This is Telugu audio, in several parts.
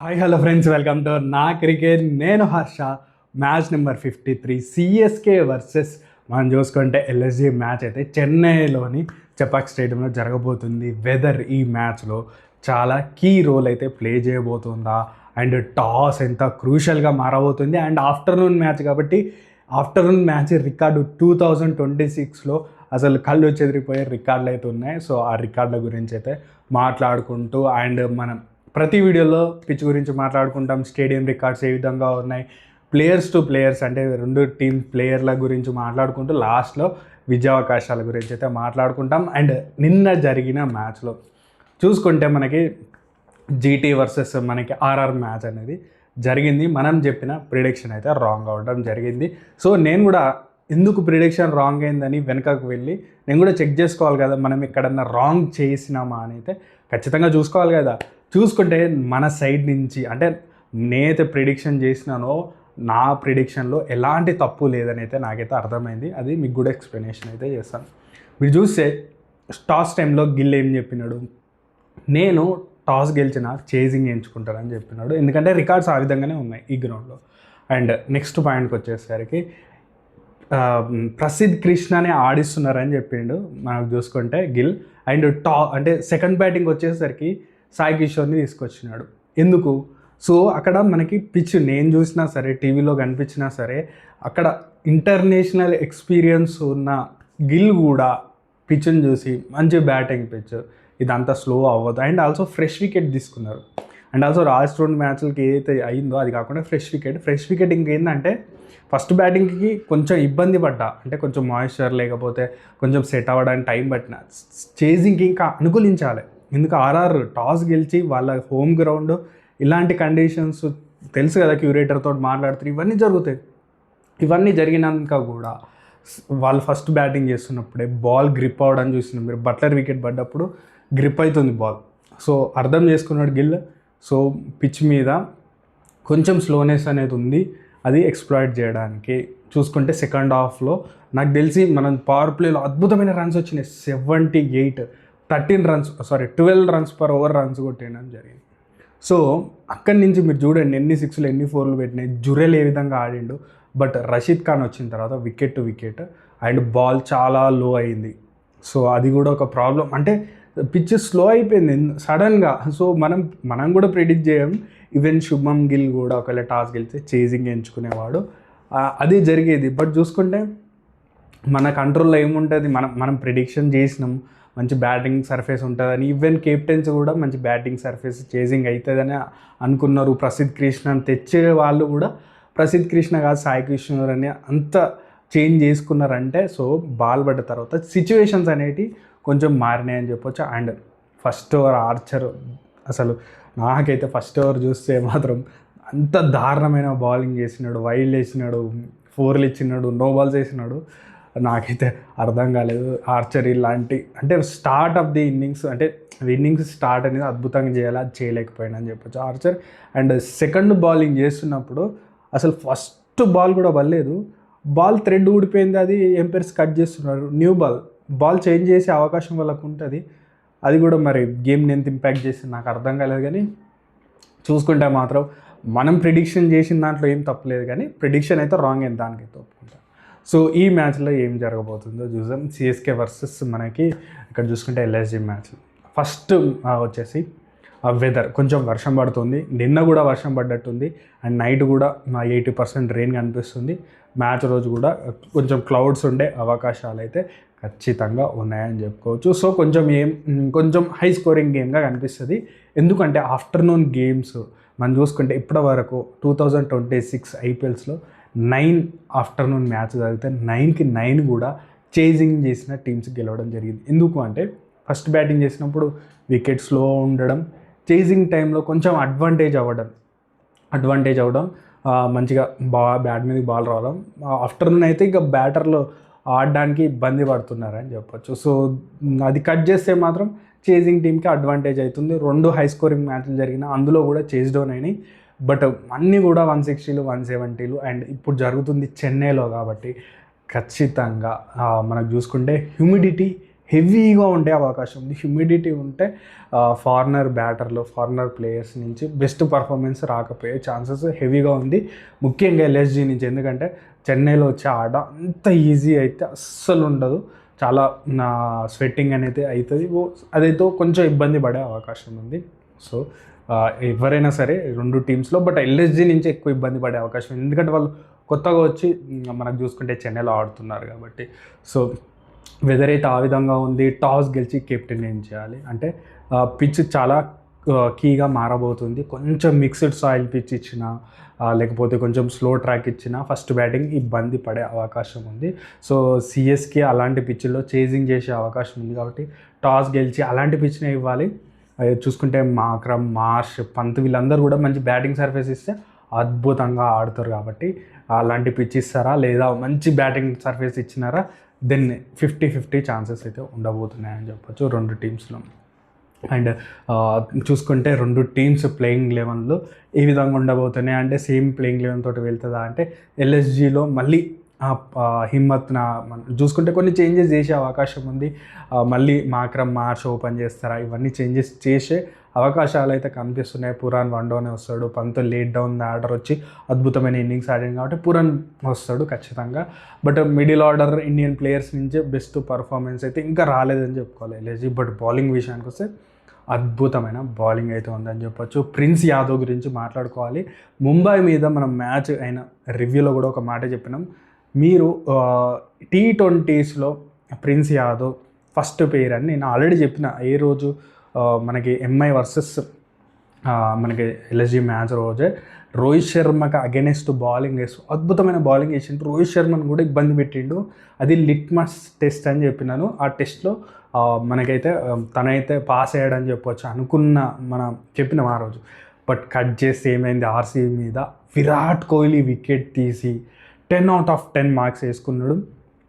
Hi hello friends, welcome to నా క్రికెట్. నేను Harsha. Match number 53 CSK versus మనం చూసుకుంటే ఎల్ఎస్జి మ్యాచ్ అయితే చెన్నైలోని చెపాక్ స్టేడియంలో జరగబోతుంది. వెదర్ ఈ మ్యాచ్లో చాలా కీ రోల్ అయితే ప్లే చేయబోతుందా, అండ్ టాస్ ఎంత క్రూషియల్గా మారబోతుంది. అండ్ ఆఫ్టర్నూన్ మ్యాచ్ కాబట్టి ఆఫ్టర్నూన్ మ్యాచ్ రికార్డు 2026లో అసలు కళ్ళు చెదిరిపోయే రికార్డులు అయితే ఉన్నాయి. సో ఆ రికార్డుల గురించి అయితే మాట్లాడుకుంటూ, అండ్ మనం ప్రతి వీడియోలో పిచ్ గురించి మాట్లాడుకుంటాం, స్టేడియం రికార్డ్స్ ఏ విధంగా ఉన్నాయి, ప్లేయర్స్ టు ప్లేయర్స్ అంటే రెండు టీమ్ ప్లేయర్ల గురించి మాట్లాడుకుంటూ లాస్ట్లో విజయావకాశాల గురించి అయితే మాట్లాడుకుంటాం. అండ్ నిన్న జరిగిన మ్యాచ్లో చూసుకుంటే మనకి జీటీ వర్సెస్ మనకి ఆర్ఆర్ మ్యాచ్ అనేది జరిగింది. మనం చెప్పిన ప్రిడిక్షన్ అయితే రాంగ్ అవ్వడం జరిగింది. సో నేను కూడా ఎందుకు ప్రిడిక్షన్ రాంగ్ అయిందని వెనకకు వెళ్ళి నేను కూడా చెక్ చేసుకోవాలి కదా, మనం ఎక్కడన్నా రాంగ్ చేసినామా అని అయితే ఖచ్చితంగా చూసుకోవాలి కదా. చూసుకుంటే మన సైడ్ నుంచి అంటే నేనైతే ప్రిడిక్షన్ చేసినానో నా ప్రిడిక్షన్లో ఎలాంటి తప్పు లేదని అయితే నాకైతే అర్థమైంది. అది మీకు కూడా ఎక్స్ప్లెనేషన్ అయితే చేస్తాను. మీరు చూస్తే టాస్ టైంలో గిల్ ఏం చెప్పినాడు, నేను టాస్ గెలిచిన చేజింగ్ ఎంచుకుంటానని చెప్పినాడు. ఎందుకంటే రికార్డ్స్ ఆ విధంగానే ఉన్నాయి ఈ గ్రౌండ్లో. అండ్ నెక్స్ట్ పాయింట్కి వచ్చేసరికి ప్రసిద్ధ్ కృష్ణనే ఆడిస్తున్నారని చెప్పిండు మనకు చూసుకుంటే గిల్. అండ్ అంటే సెకండ్ బ్యాటింగ్ వచ్చేసరికి సాయి కిషోర్ని తీసుకొచ్చినాడు. ఎందుకు? సో అక్కడ మనకి పిచ్ నేను చూసినా సరే, టీవీలో కనిపించినా సరే, అక్కడ ఇంటర్నేషనల్ ఎక్స్పీరియన్స్ ఉన్న గిల్ కూడా పిచ్ని చూసి మంచి బ్యాటింగ్ పిచ్, ఇదంతా స్లో అవ్వదు. అండ్ ఆల్సో ఫ్రెష్ వికెట్ తీసుకున్నారు. అండ్ ఆల్సో లాస్ట్ 2 మ్యాచ్లకి ఏదైతే అయిందో అది కాకుండా ఫ్రెష్ వికెట్ ఇంకేంటంటే ఫస్ట్ బ్యాటింగ్కి కొంచెం ఇబ్బంది పడ్డా, అంటే కొంచెం మాయిశ్చర్ లేకపోతే కొంచెం సెట్ అవ్వడానికి టైం పట్టిన, చేజింగ్కి ఇంకా అనుకూలించాలి. ఎందుకు ఆర్ఆర్ టాస్ గెలిచి వాళ్ళ హోమ్ గ్రౌండ్, ఇలాంటి కండిషన్స్ తెలుసు కదా, క్యూరేటర్తో మాట్లాడుతారు, ఇవన్నీ జరుగుతాయి. ఇవన్నీ జరిగినాక కూడా వాళ్ళు ఫస్ట్ బ్యాటింగ్ చేస్తున్నప్పుడే బాల్ గ్రిప్ అవ్వడం చూసినాం. మీరు బట్లర్ వికెట్ పడ్డప్పుడు గ్రిప్ అవుతుంది బాల్. సో అర్థం చేసుకున్నాడు గిల్. సో పిచ్ మీద కొంచెం స్లోనెస్ అనేది ఉంది, అది ఎక్స్ప్లాయిట్ చేయడానికి. చూసుకుంటే సెకండ్ హాఫ్లో నాకు తెలిసి మనం పవర్ ప్లేలో అద్భుతమైన రన్స్ వచ్చినాయి. 12 రన్స్ పర్ ఓవర్ రన్స్ కొట్టేయడం జరిగింది. సో అక్కడి నుంచి మీరు చూడండి ఎన్ని 6లు ఎన్ని 4లు పెట్టినాయి. జురెల్ ఏ విధంగా ఆడిండు. బట్ రషీద్ ఖాన్ వచ్చిన తర్వాత wicket to wicket and ball చాలా లో అయింది. సో అది కూడా ఒక ప్రాబ్లం. అంటే పిచ్ స్లో అయిపోయింది సడన్గా. సో మనం కూడా ప్రిడిక్ట్ చేయం. ఈవెన్ శుభ్మన్ గిల్ కూడా ఒకవేళ టాస్ గెలిస్తే చేజింగ్ ఎంచుకునేవాడు, అది జరిగేది. బట్ చూసుకుంటే మన కంట్రోల్లో ఏముంటుంది, మనం ప్రిడిక్షన్ చేసినాం మంచి బ్యాటింగ్ సర్ఫేస్ ఉంటుందని. ఈవెన్ కెప్టెన్స్ కూడా మంచి బ్యాటింగ్ సర్ఫేస్, చేజింగ్ అవుతుందని అనుకున్నారు. ప్రసిద్ధ్ కృష్ణని తెచ్చే వాళ్ళు కూడా ప్రసిద్ధ్ కృష్ణ కాదు సాయి కిషోర్ అని అంత చేంజ్ చేసుకున్నారంటే, సో బాల్ పడ్డ తర్వాత సిచ్యువేషన్స్ అనేటివి కొంచెం మారినాయని చెప్పొచ్చు. అండ్ ఫస్ట్ ఓవర్ ఆర్చర్, అసలు నాకైతే ఫస్ట్ ఓవర్ చూస్తే మాత్రం అంత దారుణమైన బౌలింగ్ చేసినాడు, వైల్డ్ వేసినాడు, 4లు ఇచ్చినాడు, నో బాల్స్ వేసినాడు. నాకైతే అర్థం కాలేదు. ఆర్చర్ ఇలాంటి అంటే స్టార్ట్ ఆఫ్ ది ఇన్నింగ్స్, అంటే ఇన్నింగ్స్ స్టార్ట్ అనేది అద్భుతంగా చేయాలి, అది చేయలేకపోయినా అని చెప్పొచ్చు ఆర్చర్. అండ్ సెకండ్ బౌలింగ్ చేస్తున్నప్పుడు అసలు ఫస్ట్ బాల్ కూడా పడలేదు, బాల్ థ్రెడ్ ఊడిపోయింది, అది ఎంపైర్స్ కట్ చేస్తున్నారు. న్యూ బాల్ చేంజ్ చేసే అవకాశం వాళ్ళకు ఉంటుంది. అది కూడా మరి గేమ్ని ఎంత ఇంపాక్ట్ చేసింది నాకు అర్థం కాలేదు. కానీ చూసుకుంటే మాత్రం మనం ప్రిడిక్షన్ చేసిన దాంట్లో ఏం తప్పలేదు, కానీ ప్రిడిక్షన్ అయితే రాంగ్ అయింది, దానికైతే ఒప్పుకుంటాం. సో ఈ మ్యాచ్లో ఏం జరగబోతుందో చూద్దాం. సిఎస్కే వర్సెస్ మనకి ఇక్కడ చూసుకుంటే ఎల్ఎస్జి మ్యాచ్. ఫస్ట్ వచ్చేసి వెదర్ కొంచెం వర్షం పడుతుంది, నిన్న కూడా వర్షం పడ్డట్టుంది. అండ్ నైట్ కూడా 80% రెయిన్ కనిపిస్తుంది. మ్యాచ్ రోజు కూడా కొంచెం క్లౌడ్స్ ఉండే అవకాశాలు అయితే ఖచ్చితంగా ఉన్నాయని చెప్పుకోవచ్చు. సో కొంచెం హై స్కోరింగ్ గేమ్గా కనిపిస్తుంది. ఎందుకంటే ఆఫ్టర్నూన్ గేమ్స్ మనం చూసుకుంటే ఇప్పటి వరకు 2026 ఐపీఎల్స్లో 9 ఆఫ్టర్నూన్ మ్యాచ్ జరిగితే 9కి 9 కూడా చేజింగ్ చేసిన టీమ్స్ గెలవడం జరిగింది. ఎందుకు అంటే ఫస్ట్ బ్యాటింగ్ చేసినప్పుడు వికెట్ స్లో ఉండడం, చేజింగ్ టైంలో కొంచెం అడ్వాంటేజ్ అవ్వడం, మంచిగా బ్యాట్ మీద బాల్ రావడం. ఆఫ్టర్నూన్ అయితే ఇక బ్యాటర్లో ఆడడానికి ఇబ్బంది పడుతున్నారని చెప్పొచ్చు. సో అది కట్ చేస్తే మాత్రం చేజింగ్ టీమ్కి అడ్వాంటేజ్ అవుతుంది. 2 హై స్కోరింగ్ మ్యాచ్లు జరిగిన అందులో కూడా చేజ్ డౌన్ అయినాయి. బట్ అన్నీ కూడా 160లు 170లు. అండ్ ఇప్పుడు జరుగుతుంది చెన్నైలో కాబట్టి ఖచ్చితంగా మనకు చూసుకుంటే హ్యూమిడిటీ హెవీగా ఉండే అవకాశం ఉంది. హ్యూమిడిటీ ఉంటే ఫారినర్ బ్యాటర్లు, ఫారినర్ ప్లేయర్స్ నుంచి బెస్ట్ పర్ఫార్మెన్స్ రాకపోయే ఛాన్సెస్ హెవీగా ఉంది, ముఖ్యంగా ఎల్ఎస్జీ నుంచి. ఎందుకంటే చెన్నైలో వచ్చే ఆట అంత ఈజీ అయితే అస్సలు ఉండదు, చాలా స్వెట్టింగ్ అనేది అవుతుంది, అదైతే కొంచెం ఇబ్బంది పడే అవకాశం ఉంది. సో ఎవరైనా సరే రెండు టీమ్స్లో, బట్ ఎల్ఎస్జీ నుంచి ఎక్కువ ఇబ్బంది పడే అవకాశం ఉంది, ఎందుకంటే వాళ్ళు కొత్తగా వచ్చి మనకు చూసుకుంటే చెన్నైలో ఆడుతున్నారు కాబట్టి. సో వెదర్ అయితే ఆ విధంగా ఉంది. టాస్ గెలిచి కెప్టెన్ ఏం చేయాలి అంటే పిచ్ చాలా కీగా మారబోతుంది. కొంచెం మిక్స్డ్ సాయిల్ పిచ్ ఇచ్చినా లేకపోతే కొంచెం స్లో ట్రాక్ ఇచ్చినా ఫస్ట్ బ్యాటింగ్ ఇబ్బంది పడే అవకాశం ఉంది. సో సిఎస్కే అలాంటి పిచ్లో చేజింగ్ చేసే అవకాశం ఉంది కాబట్టి టాస్ గెలిచి అలాంటి పిచ్నే ఇవ్వాలి. చూసుకుంటే మాక్రమ్, మార్ష్, పంత్ వీళ్ళందరూ కూడా మంచి బ్యాటింగ్ సర్ఫేస్ ఇస్తే అద్భుతంగా ఆడుతారు కాబట్టి అలాంటి పిచ్ ఇస్తారా లేదా మంచి బ్యాటింగ్ సర్ఫేస్ ఇచ్చినారా, దెన్ 50-50 ఛాన్సెస్ అయితే ఉండబోతున్నాయని చెప్పొచ్చు రెండు టీమ్స్లో. అండ్ చూసుకుంటే రెండు టీమ్స్ ప్లేయింగ్ లెవెన్లో ఏ విధంగా ఉండబోతున్నాయి అంటే సేమ్ ప్లేయింగ్ లెవెన్ తోటి వెళ్తుందా అంటే ఎల్ఎస్జీలో మళ్ళీ హిమ్మత్న చూసుకుంటే కొన్ని చేంజెస్ చేసే అవకాశం ఉంది. మళ్ళీ మాక్రమ్, మార్ష్ ఓపెన్ చేస్తారా, ఇవన్నీ చేంజెస్ చేసే అవకాశాలు అయితే కనిపిస్తున్నాయి. పురాన్ వన్ డౌన్ వస్తాడు, పంత్ లేట్ డౌన్ ఆర్డర్ వచ్చి అద్భుతమైన ఇన్నింగ్స్ ఆడింది కాబట్టి పురాన్ వస్తాడు ఖచ్చితంగా. But middle order Indian players నుంచే బెస్ట్ పర్ఫార్మెన్స్ అయితే ఇంకా రాలేదని చెప్పుకోవాలి ఎల్ఎస్జీ. బట్ బౌలింగ్ విషయానికి వస్తే అద్భుతమైన బౌలింగ్ అయితే ఉందని చెప్పొచ్చు. ప్రిన్స్ యాదవ్ గురించి మాట్లాడుకోవాలి. ముంబై మీద మనం మ్యాచ్ అయిన రివ్యూలో కూడా ఒక మాట చెప్పినాం, మీరు T20స్లో ప్రిన్స్ యాదవ్ ఫస్ట్ పేర్ అని నేను ఆల్రెడీ చెప్పిన. ఏ రోజు మనకి ఎంఐ వర్సెస్ మనకి ఎల్ఎస్జీ మ్యాచ్ రోజే రోహిత్ శర్మకి అగెనెస్ట్ బౌలింగ్ వేస్తూ అద్భుతమైన బౌలింగ్ వేసిండు. రోహిత్ శర్మను కూడా ఇబ్బంది పెట్టిండు, అది లిట్మస్ టెస్ట్ అని చెప్పినాను. ఆ టెస్ట్లో మనకైతే తనైతే పాస్ అయ్యాడని చెప్పొచ్చు అనుకున్న మనం చెప్పినాం ఆ రోజు. బట్ కట్ చేస్తే ఏమైంది, ఆర్సీబీ మీద విరాట్ కోహ్లీ వికెట్ తీసి 10/10 మార్క్స్ వేసుకున్నాడు.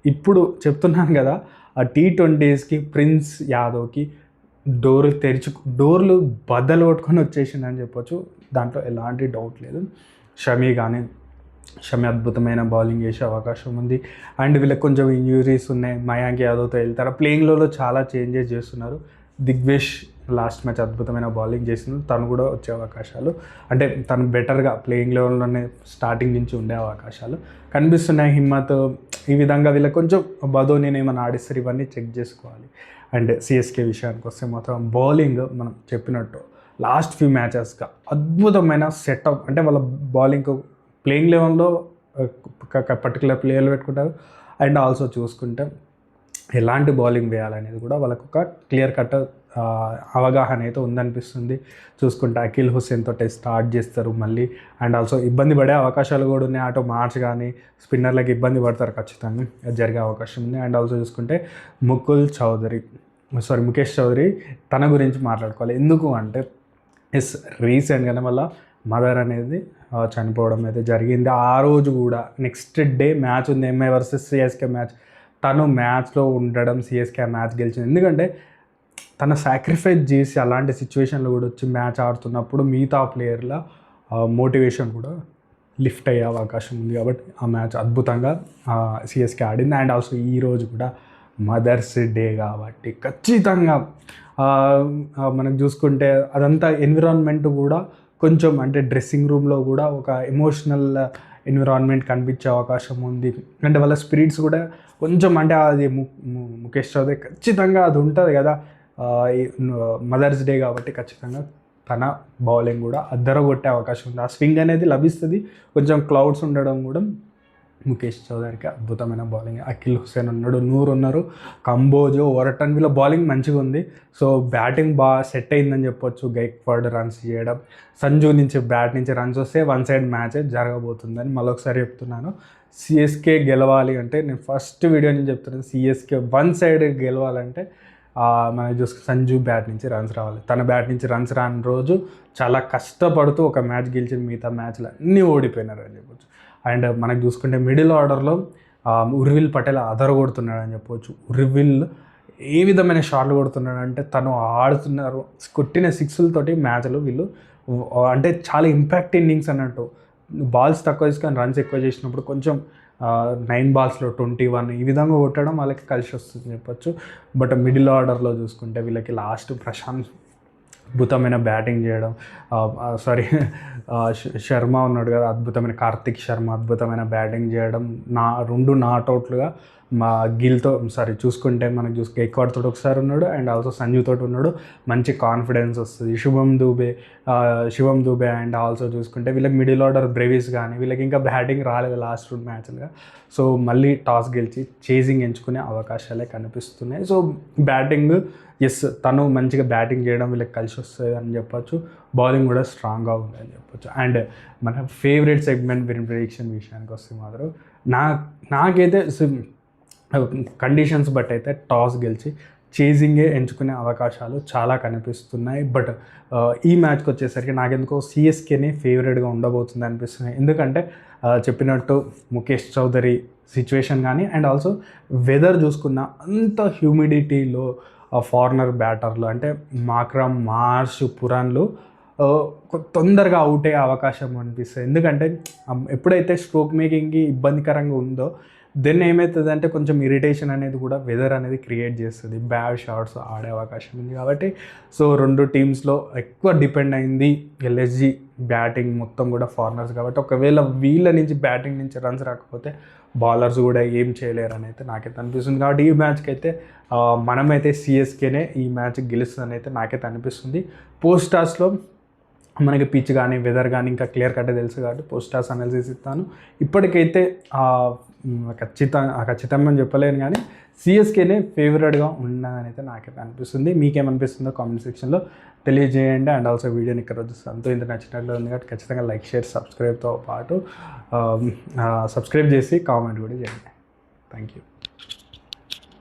ఇప్పుడు చెప్తున్నాను కదా, ఆ T20స్కి ప్రిన్స్ యాదవ్కి డోర్లు బద్దలు కొట్టుకొని వచ్చేసిందని చెప్పొచ్చు, దాంట్లో ఎలాంటి డౌట్ లేదు. షమి అద్భుతమైన బౌలింగ్ వేసే అవకాశం ఉంది. అండ్ వీళ్ళకి కొంచెం ఇంజురీస్ ఉన్నాయి, మయాంక్ యాదవ్తో వెళ్తారు. ప్లేయింగ్లో చాలా చేంజెస్ చేస్తున్నారు. దిగ్వేష్ లాస్ట్ మ్యాచ్ అద్భుతమైన బౌలింగ్ చేసింది, తను కూడా వచ్చే అవకాశాలు అంటే తను బెటర్గా ప్లేయింగ్ లెవెల్లోనే స్టార్టింగ్ నుంచి ఉండే అవకాశాలు కనిపిస్తున్నాయి. హిమ్మత్ ఈ విధంగా వీళ్ళకి కొంచెం బదోని ఏమైనా ఆడిస్తారు, ఇవన్నీ చెక్ చేసుకోవాలి. అండ్ సిఎస్కే విషయానికి వస్తే మాత్రం బౌలింగ్ మనం చెప్పినట్టు లాస్ట్ ఫ్యూ మ్యాచెస్గా అద్భుతమైన సెటప్, అంటే వాళ్ళ బౌలింగ్ ప్లేయింగ్ లెవెల్లో పర్టికులర్ ప్లేయర్లు పెట్టుకుంటారు. అండ్ ఆల్సో చూసుకుంటే ఎలాంటి బౌలింగ్ వేయాలనేది కూడా వాళ్ళకు ఒక క్లియర్ కట్ అవగాహన అయితే ఉందనిపిస్తుంది. చూసుకుంటే అఖిల్ హుస్సేన్ తోటే స్టార్ట్ చేస్తారు మళ్ళీ. అండ్ ఆల్సో ఇబ్బంది పడే అవకాశాలు కూడా ఉన్నాయి, అటు మార్చ్ కానీ స్పిన్నర్లకు ఇబ్బంది పడతారు ఖచ్చితంగా, జరిగే అవకాశం ఉంది. అండ్ ఆల్సో చూసుకుంటే ముఖేష్ చౌదరి తన గురించి మాట్లాడుకోవాలి. ఎందుకు అంటే రీసెంట్గానే వల్ల మదర్ అనేది చనిపోవడం అయితే జరిగింది. ఆ రోజు కూడా నెక్స్ట్ డే మ్యాచ్ ఉంది, ఎంఐ వర్సెస్ సిఎస్కే మ్యాచ్. తను మ్యాచ్లో ఉండడం, సిఎస్కే మ్యాచ్ గెలిచింది. ఎందుకంటే తన సాక్రిఫైస్ చేసి అలాంటి సిచ్యువేషన్లో కూడా వచ్చి మ్యాచ్ ఆడుతున్నప్పుడు మిగతా ప్లేయర్ల మోటివేషన్ కూడా లిఫ్ట్ అయ్యే అవకాశం ఉంది కాబట్టి ఆ మ్యాచ్ అద్భుతంగా సిఎస్కే ఆడింది. అండ్ ఆల్సో ఈరోజు కూడా మదర్స్ డే కాబట్టి ఖచ్చితంగా మనకు చూసుకుంటే అదంతా ఎన్విరాన్మెంట్ కూడా కొంచెం అంటే డ్రెస్సింగ్ రూమ్లో కూడా ఒక ఎమోషనల్ ఎన్విరాన్మెంట్ కనిపించే అవకాశం ఉంది. అంటే వాళ్ళ స్పిరిట్స్ కూడా కొంచెం అంటే అది ముఖేష్ చౌదరి ఖచ్చితంగా అది ఉంటుంది కదా, మదర్స్ డే కాబట్టి ఖచ్చితంగా తన బౌలింగ్ కూడా అద్దరగొట్టే అవకాశం ఉంది. ఆ స్వింగ్ అనేది లభిస్తుంది, కొంచెం క్లౌడ్స్ ఉండడం కూడా ముఖేష్ చౌదరికి అద్భుతమైన బౌలింగ్. అఖిల్ హుస్సేన్ ఉన్నాడు, నూర్ ఉన్నారు, కంబోజ్, ఓవర్టన్, వీళ్ళ బౌలింగ్ మంచిగా ఉంది. సో బ్యాటింగ్ బాగా సెట్ అయిందని చెప్పొచ్చు. గైక్వాడ్ రన్స్ చేయడం, సంజు నుంచి బ్యాట్ నుంచి రన్స్ వస్తే వన్ సైడ్ మ్యాచ్ జరగబోతుందని మరొకసారి చెప్తున్నాను. సిఎస్కే గెలవాలి అంటే నేను ఫస్ట్ వీడియో నుంచి చెప్తున్నాను, సిఎస్కే వన్ సైడ్ గెలవాలంటే మనకి చూసుకు సంజు బ్యాట్ నుంచి రన్స్ రావాలి. తన బ్యాట్ నుంచి రన్స్ రాని రోజు చాలా కష్టపడుతూ ఒక మ్యాచ్ గెలిచిన మిగతా మ్యాచ్లు అన్నీ ఓడిపోయినారు అని చెప్పొచ్చు. అండ్ మనకు చూసుకుంటే మిడిల్ ఆర్డర్లో ఉర్విల్ పటేల్ కొడుతున్నాడని చెప్పవచ్చు. ఉర్విల్ ఏ విధమైన షాట్లు కొడుతున్నాడు అంటే తను ఆడుతున్నారు, కొట్టిన సిక్స్లతోటి మ్యాచ్లు వీళ్ళు అంటే చాలా ఇంపాక్ట్ ఇన్నింగ్స్ అన్నట్టు. బాల్స్ తక్కువ తీసుకొని రన్స్ ఎక్కువ చేసినప్పుడు కొంచెం 9 బాల్స్లో 21 ఈ విధంగా కొట్టడం వాళ్ళకి కలిసి వస్తుంది చెప్పొచ్చు. బట్ మిడిల్ ఆర్డర్లో చూసుకుంటే వీళ్ళకి లాస్ట్ ప్రశాంత్ అద్భుతమైన బ్యాటింగ్ చేయడం, శర్మ ఉన్నాడు కదా, అద్భుతమైన కార్తిక్ శర్మ అద్భుతమైన బ్యాటింగ్ చేయడం, 2 నాట్అవుట్లుగా మా గిల్తో చూసుకుంటే మనకు గైక్వాడ్ తోటి ఒకసారి ఉన్నాడు అండ్ ఆల్సో సంజు తోటి ఉన్నాడు. మంచి కాన్ఫిడెన్స్ వస్తుంది. శివం దూబే అండ్ ఆల్సో చూసుకుంటే వీళ్ళకి మిడిల్ ఆర్డర్ బ్రెవిస్ కానీ వీళ్ళకి ఇంకా బ్యాటింగ్ రాలేదు లాస్ట్ 2 మ్యాచ్లుగా. సో మళ్ళీ టాస్ గెలిచి చేజింగ్ ఎంచుకునే అవకాశాలే కనిపిస్తున్నాయి. సో బ్యాటింగ్ తను మంచిగా బ్యాటింగ్ చేయడం వీళ్ళకి కలిసి వస్తుంది అని చెప్పొచ్చు. బౌలింగ్ కూడా స్ట్రాంగ్గా ఉంది అని చెప్పొచ్చు. అండ్ మన ఫేవరెట్ సెగ్మెంట్ విన్ ప్రెడిక్షన్ విషయానికి వస్తే మాత్రం నాకైతే కండిషన్స్ బట్టి అయితే టాస్ గెలిచి చేజింగే ఎంచుకునే అవకాశాలు చాలా కనిపిస్తున్నాయి. బట్ ఈ మ్యాచ్కి వచ్చేసరికి నాకెందుకో సిఎస్కేనే ఫేవరెట్గా ఉండబోతుంది అనిపిస్తుంది. ఎందుకంటే చెప్పినట్టు ముఖేష్ చౌదరి సిచ్యువేషన్ కానీ అండ్ ఆల్సో వెదర్ చూసుకున్న అంత హ్యూమిడిటీలో ఫారినర్ బ్యాటర్లు అంటే మార్ష్ పురాన్లు తొందరగా అవుట్ అయ్యే అవకాశం అనిపిస్తుంది. ఎందుకంటే ఎప్పుడైతే స్ట్రోక్ మేకింగ్కి ఇబ్బందికరంగా ఉందో దెన్ ఏమవుతుందంటే కొంచెం ఇరిటేషన్ అనేది కూడా వెదర్ అనేది క్రియేట్ చేస్తుంది, బ్యాడ్ షాట్స్ ఆడే అవకాశం ఉంది. కాబట్టి సో 2 టీమ్స్లో ఎక్కువ డిపెండ్ అయింది ఎల్ఎస్జి బ్యాటింగ్ మొత్తం కూడా ఫారినర్స్. కాబట్టి ఒకవేళ వీళ్ళ నుంచి బ్యాటింగ్ నుంచి రన్స్ రాకపోతే బౌలర్స్ కూడా ఏం చేయలేరు అని అయితే నాకైతే అనిపిస్తుంది. కాబట్టి ఈ మ్యాచ్కి అయితే మనమైతే సిఎస్కేనే ఈ మ్యాచ్ గెలుస్తుందని అయితే నాకైతే అనిపిస్తుంది. పోస్ట్ టాస్లో మనకి పిచ్ కానీ వెదర్ కానీ ఇంకా క్లియర్ కట్టే తెలుసు కాబట్టి పోస్ట్ టాస్ అనాలిసిస్ ఇస్తాను. ఇప్పటికైతే ఖచ్చితంగా చెప్పలేను కానీ సిఎస్కేనే ఫేవరెట్గా ఉన్నదని అయితే నాకైతే అనిపిస్తుంది. మీకేమనిపిస్తుందో కామెంట్ సెక్షన్లో తెలియజేయండి. అండ్ ఆల్సో వీడియోని ఇక్కడ అంతా ఇంత నచ్చినట్లు ఉంది కాబట్టి ఖచ్చితంగా లైక్, షేర్, సబ్స్క్రైబ్తో పాటు సబ్స్క్రైబ్ చేసి కామెంట్ కూడా చేయండి. Thank you.